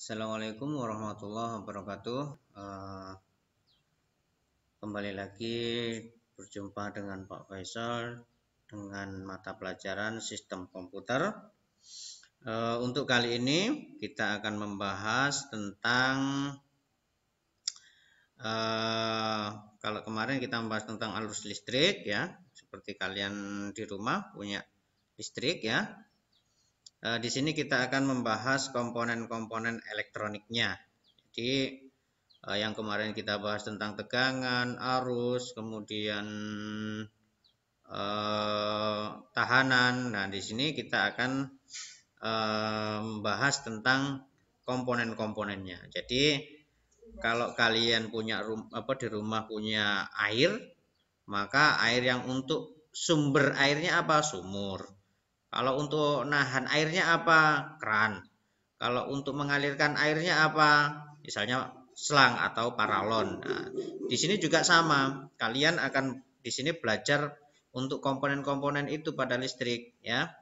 Assalamualaikum warahmatullahi wabarakatuh. Kembali lagi berjumpa dengan Pak Faisal dengan mata pelajaran Sistem Komputer. Untuk kali ini kita akan membahas tentang kalau kemarin kita membahas tentang arus listrik ya, seperti kalian di rumah punya listrik ya. Di sini kita akan membahas komponen-komponen elektroniknya. Jadi yang kemarin kita bahas tentang tegangan, arus, kemudian tahanan. Nah, di sini kita akan membahas tentang komponen-komponennya. Jadi kalau kalian punya di rumah punya air, maka air yang untuk sumber airnya apa? Sumur. Kalau untuk nahan airnya apa? Keran. Kalau untuk mengalirkan airnya apa? Misalnya selang atau paralon. Nah, di sini juga sama. Kalian akan di sini belajar untuk komponen-komponen itu pada listrik ya.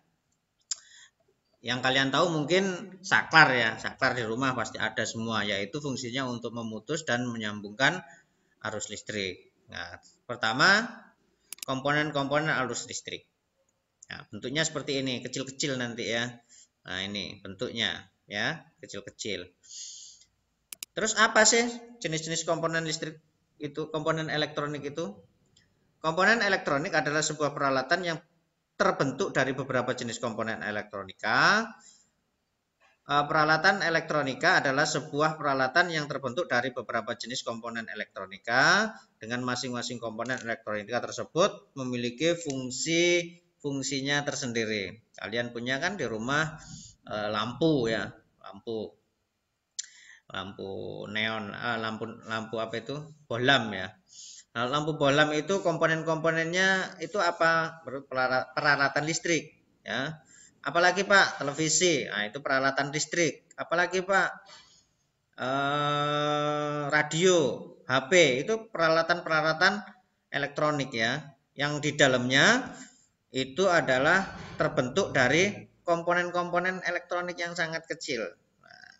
Yang kalian tahu mungkin saklar ya. Saklar di rumah pasti ada semua, yaitu fungsinya untuk memutus dan menyambungkan arus listrik. Nah, pertama komponen-komponen arus listrik. Nah, bentuknya seperti ini, kecil-kecil nanti ya. Nah, ini bentuknya ya, kecil-kecil. Terus apa sih jenis-jenis komponen listrik itu, komponen elektronik itu? Komponen elektronik adalah sebuah peralatan yang terbentuk dari beberapa jenis komponen elektronika. Peralatan elektronika adalah sebuah peralatan yang terbentuk dari beberapa jenis komponen elektronika dengan masing-masing komponen elektronika tersebut memiliki fungsinya tersendiri. Kalian punya kan di rumah lampu ya, lampu neon, lampu apa itu? Bohlam ya. Nah, lampu bohlam itu komponen-komponennya itu apa? Peralatan listrik ya. Apalagi Pak? Televisi. Nah, itu peralatan listrik. Apalagi Pak? Radio, HP, itu peralatan-peralatan elektronik ya. Yang di dalamnya itu adalah terbentuk dari komponen-komponen elektronik yang sangat kecil. Nah,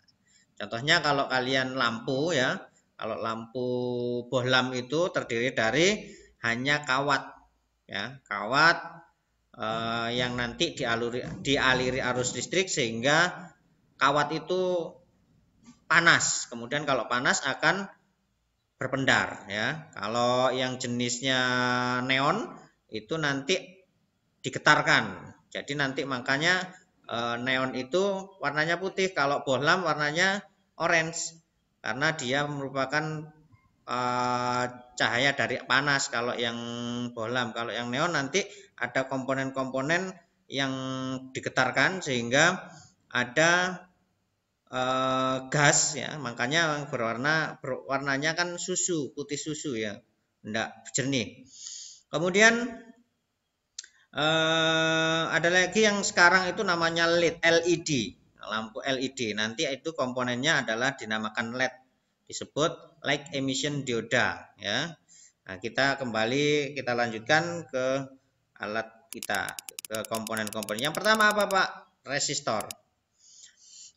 contohnya kalau kalian lampu ya, kalau lampu bohlam itu terdiri dari hanya kawat ya, kawat yang nanti dialiri arus listrik sehingga kawat itu panas. Kemudian kalau panas akan berpendar ya. Kalau yang jenisnya neon itu nanti digetarkan. Jadi nanti makanya neon itu warnanya putih, kalau bohlam warnanya orange karena dia merupakan cahaya dari panas kalau yang bohlam. Kalau yang neon nanti ada komponen-komponen yang digetarkan sehingga ada gas ya, makanya warnanya kan susu, putih susu ya, enggak jernih. Kemudian ada lagi yang sekarang itu namanya LED, lampu LED. Nanti itu komponennya adalah dinamakan LED, disebut light emission dioda ya. Nah, kita lanjutkan ke alat kita, ke komponen-komponen. Yang pertama apa Pak? Resistor.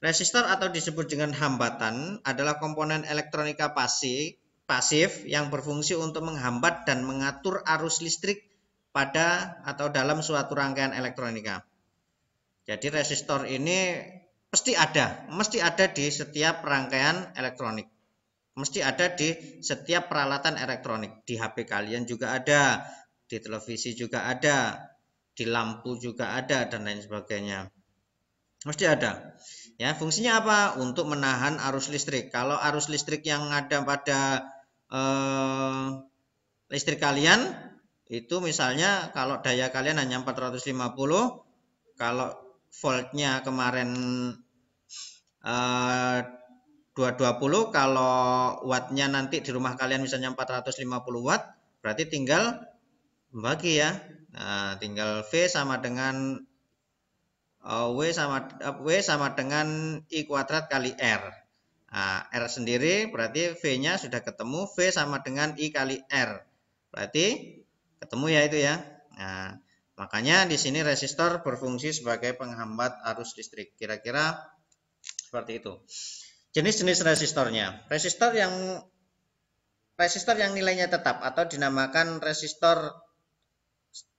Resistor atau disebut dengan hambatan adalah komponen elektronika pasif yang berfungsi untuk menghambat dan mengatur arus listrik pada atau dalam suatu rangkaian elektronika. Jadi resistor ini mesti ada di setiap rangkaian elektronik. Mesti ada di setiap peralatan elektronik. Di HP kalian juga ada, di televisi juga ada, di lampu juga ada dan lain sebagainya. Mesti ada. Ya, fungsinya apa? Untuk menahan arus listrik. Kalau arus listrik yang ada pada listrik kalian itu misalnya kalau daya kalian hanya 450, kalau voltnya kemarin 220, kalau wattnya nanti di rumah kalian misalnya 450 watt, berarti tinggal bagi ya. Nah, tinggal V sama dengan W sama dengan I kuadrat kali R. Nah, R sendiri berarti V-nya sudah ketemu, V sama dengan I kali R. Berarti ketemu ya itu ya. Nah, makanya di sini resistor berfungsi sebagai penghambat arus listrik. Kira-kira seperti itu. Jenis-jenis resistornya. Resistor yang nilainya tetap atau dinamakan resistor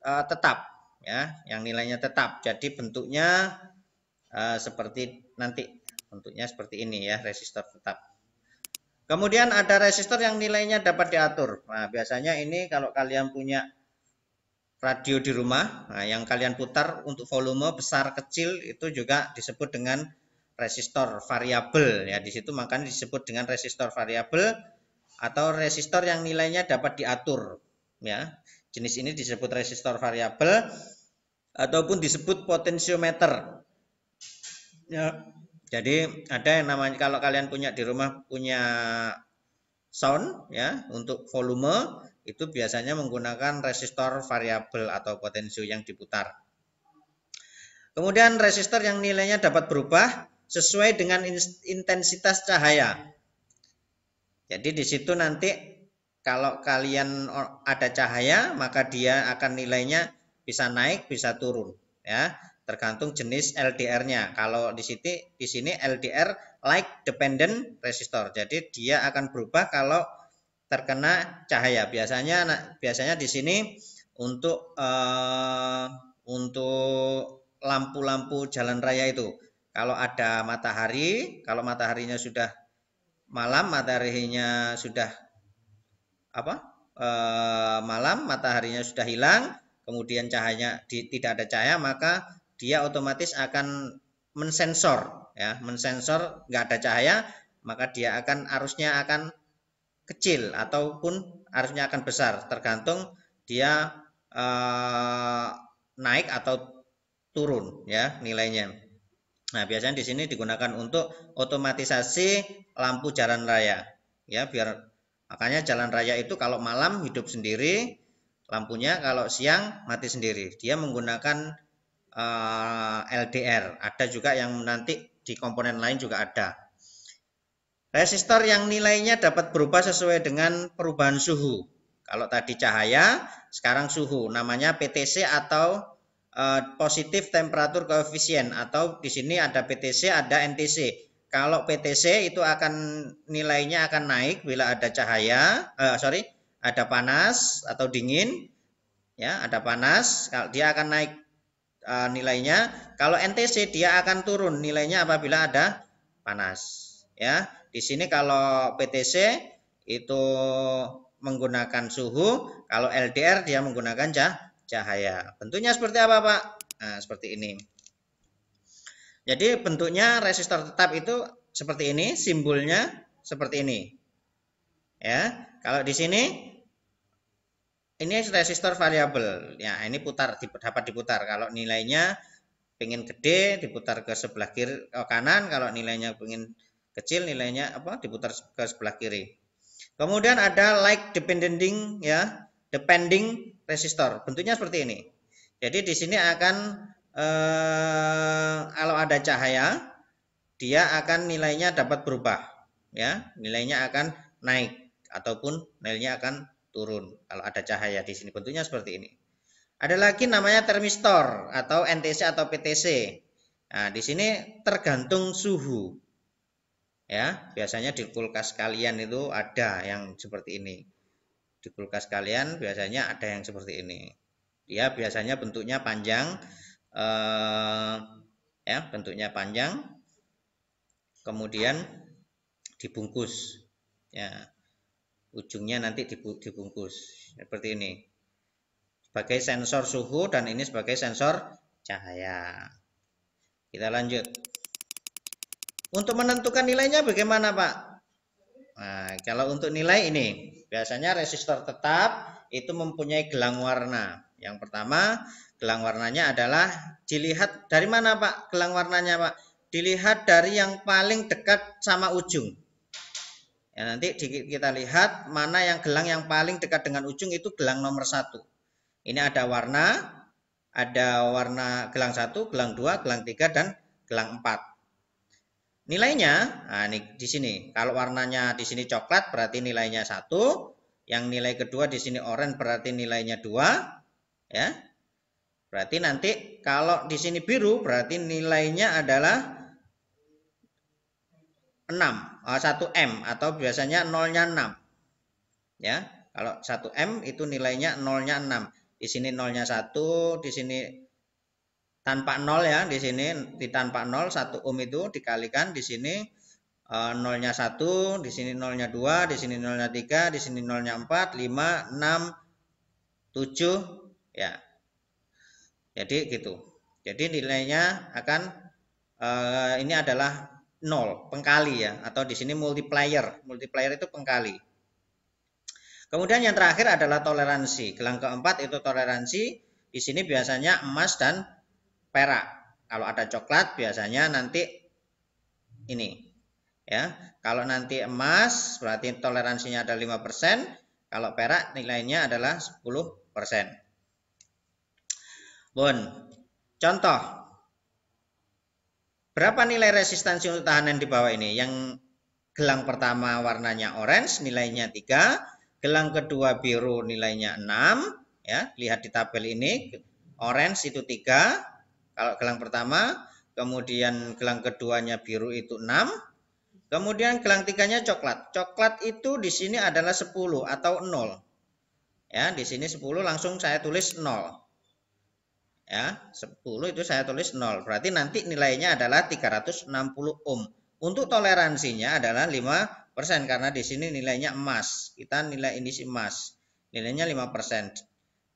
tetap, ya, yang nilainya tetap. Jadi bentuknya seperti nanti, bentuknya seperti ini ya, resistor tetap. Kemudian ada resistor yang nilainya dapat diatur. Nah, biasanya ini kalau kalian punya radio di rumah, nah, yang kalian putar untuk volume besar kecil itu juga disebut dengan resistor variabel ya. Di situ makanya disebut dengan resistor variabel atau resistor yang nilainya dapat diatur ya. Jenis ini disebut resistor variabel ataupun disebut potensiometer. Ya. Jadi ada yang namanya, kalau kalian punya di rumah punya sound ya untuk volume, itu biasanya menggunakan resistor variabel atau potensio yang diputar. Kemudian resistor yang nilainya dapat berubah sesuai dengan intensitas cahaya. Jadi di situ nanti kalau kalian ada cahaya, maka dia akan nilainya bisa naik, bisa turun ya, tergantung jenis LDR-nya. Kalau di sini LDR light dependent resistor. Jadi dia akan berubah kalau terkena cahaya. Biasanya di sini untuk lampu-lampu jalan raya itu, kalau ada matahari, kalau mataharinya sudah malam, mataharinya sudah malam, mataharinya sudah hilang, kemudian cahayanya tidak ada cahaya, maka dia otomatis akan mensensor ya, mensensor nggak ada cahaya, maka dia akan arusnya akan kecil ataupun arusnya akan besar, tergantung dia naik atau turun ya nilainya. Nah, biasanya di sini digunakan untuk otomatisasi lampu jalan raya. Ya, makanya jalan raya itu kalau malam hidup sendiri lampunya, kalau siang mati sendiri. Dia menggunakan LDR. Ada juga yang nanti di komponen lain juga ada. Resistor yang nilainya dapat berubah sesuai dengan perubahan suhu. Kalau tadi cahaya, sekarang suhu. Namanya PTC atau positif temperatur koefisien, atau di sini ada PTC, ada NTC. Kalau PTC itu akan nilainya akan naik bila ada cahaya, ada panas atau dingin, ya, ada panas, dia akan naik nilainya. Kalau NTC dia akan turun nilainya apabila ada panas. Ya, di sini kalau PTC itu menggunakan suhu, kalau LDR dia menggunakan cahaya. Bentuknya seperti apa, Pak? Nah, seperti ini. Jadi bentuknya resistor tetap itu seperti ini, simbolnya seperti ini. Ya, kalau di sini ini resistor variabel. Ya, ini dapat diputar. Kalau nilainya pengen gede diputar ke sebelah kiri kanan, kalau nilainya pengen kecil nilainya diputar ke sebelah kiri. Kemudian ada light depending ya, depending resistor. Bentuknya seperti ini. Jadi di sini akan kalau ada cahaya dia akan nilainya dapat berubah ya, nilainya akan naik ataupun nilainya akan turun kalau ada cahaya. Di sini bentuknya seperti ini. Ada lagi namanya termistor atau NTC atau PTC. Nah, di sini tergantung suhu. Ya, biasanya di kulkas kalian itu ada yang seperti ini. Di kulkas kalian biasanya ada yang seperti ini. Dia biasanya bentuknya panjang, ya, bentuknya panjang, kemudian dibungkus. Ya, ujungnya nanti dibungkus seperti ini. Sebagai sensor suhu dan ini sebagai sensor cahaya. Kita lanjut. Untuk menentukan nilainya bagaimana, Pak? Nah, kalau untuk nilai ini, biasanya resistor tetap itu mempunyai gelang warna. Yang pertama, gelang warnanya adalah dilihat dari mana, Pak? Gelang warnanya, Pak? Dilihat dari yang paling dekat sama ujung. Ya, nanti kita lihat mana yang gelang yang paling dekat dengan ujung itu gelang nomor 1. Ini ada warna gelang 1, gelang 2, gelang 3, dan gelang 4. Nilainya, nah ini di sini. Kalau warnanya di sini coklat berarti nilainya 1, yang nilai kedua di sini oranye berarti nilainya 2, ya. Berarti nanti kalau di sini biru berarti nilainya adalah 1 M atau biasanya nolnya 6. Ya, kalau 1 M itu nilainya nolnya 6. Di sini nolnya 1, di sini tanpa 0 ya, di sini di tanpa 0 1 ohm itu dikalikan di sini nolnya 1, di sini nolnya 2, di sini nolnya 3, di sini nolnya 4, 5, 6, 7 ya. Jadi gitu. Jadi nilainya akan ini adalah 0, pengkali ya, atau di sini multiplier. Multiplier itu pengkali. Kemudian yang terakhir adalah toleransi. Gelang keempat itu toleransi. Di sini biasanya emas dan perak. Kalau ada coklat biasanya nanti ini. Ya, kalau nanti emas berarti toleransinya ada 5%, kalau perak nilainya adalah 10%. Bon, contoh. Berapa nilai resistansi untuk tahanan di bawah ini? Yang gelang pertama warnanya orange nilainya 3, gelang kedua biru nilainya 6, ya. Lihat di tabel ini, orange itu 3 kalau gelang pertama, kemudian gelang keduanya biru itu 6. Kemudian gelang tiganya coklat. Coklat itu di sini adalah 10 atau 0. Ya, di sini 10 langsung saya tulis 0. Ya, 10 itu saya tulis 0. Berarti nanti nilainya adalah 360 ohm. Untuk toleransinya adalah 5% karena di sini nilainya emas. Kita nilai ini emas. Nilainya 5%.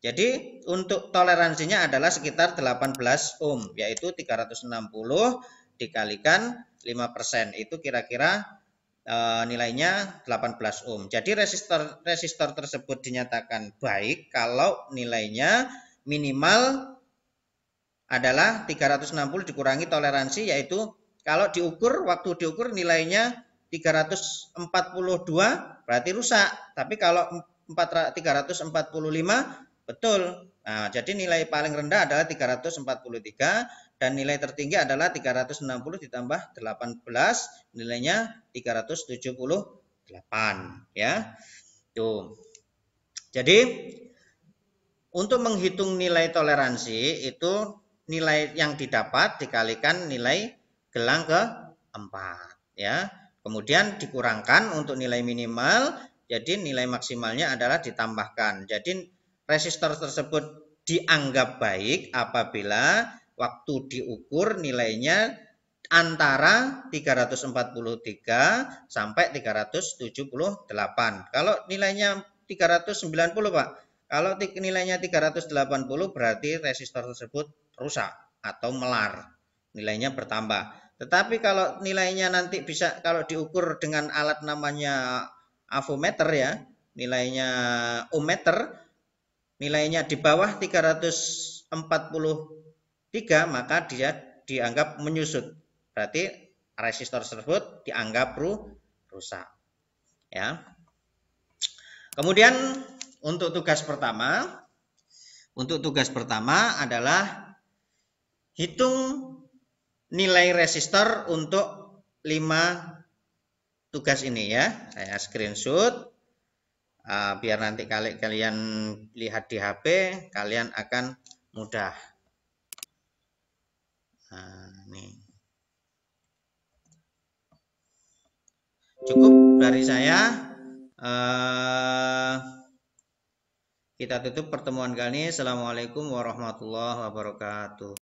Jadi untuk toleransinya adalah sekitar 18 ohm, yaitu 360 dikalikan 5%. Itu kira-kira nilainya 18 ohm. Jadi resistor tersebut dinyatakan baik kalau nilainya minimal adalah 360 dikurangi toleransi, yaitu kalau diukur, waktu diukur nilainya 342 berarti rusak. Tapi kalau 345 betul. Nah, jadi nilai paling rendah adalah 343 dan nilai tertinggi adalah 360 ditambah 18, nilainya 378 ya. Tuh. Jadi untuk menghitung nilai toleransi itu nilai yang didapat dikalikan nilai gelang keempat ya. Kemudian dikurangkan untuk nilai minimal, jadi nilai maksimalnya adalah ditambahkan. Jadi resistor tersebut dianggap baik apabila waktu diukur nilainya antara 343 sampai 378. Kalau nilainya 390 Pak, kalau nilainya 380 berarti resistor tersebut rusak atau melar, nilainya bertambah. Tetapi kalau nilainya nanti bisa, kalau diukur dengan alat namanya avometer ya, nilainya ohmmeter, nilainya di bawah 343 maka dia dianggap menyusut. Berarti resistor tersebut dianggap rusak. Ya. Kemudian untuk tugas pertama adalah hitung nilai resistor untuk 5 tugas ini ya. Saya screenshot biar nanti kalian lihat di HP, kalian akan mudah. Nah, nih. Cukup dari saya. Kita tutup pertemuan kali ini. Assalamualaikum warahmatullahi wabarakatuh.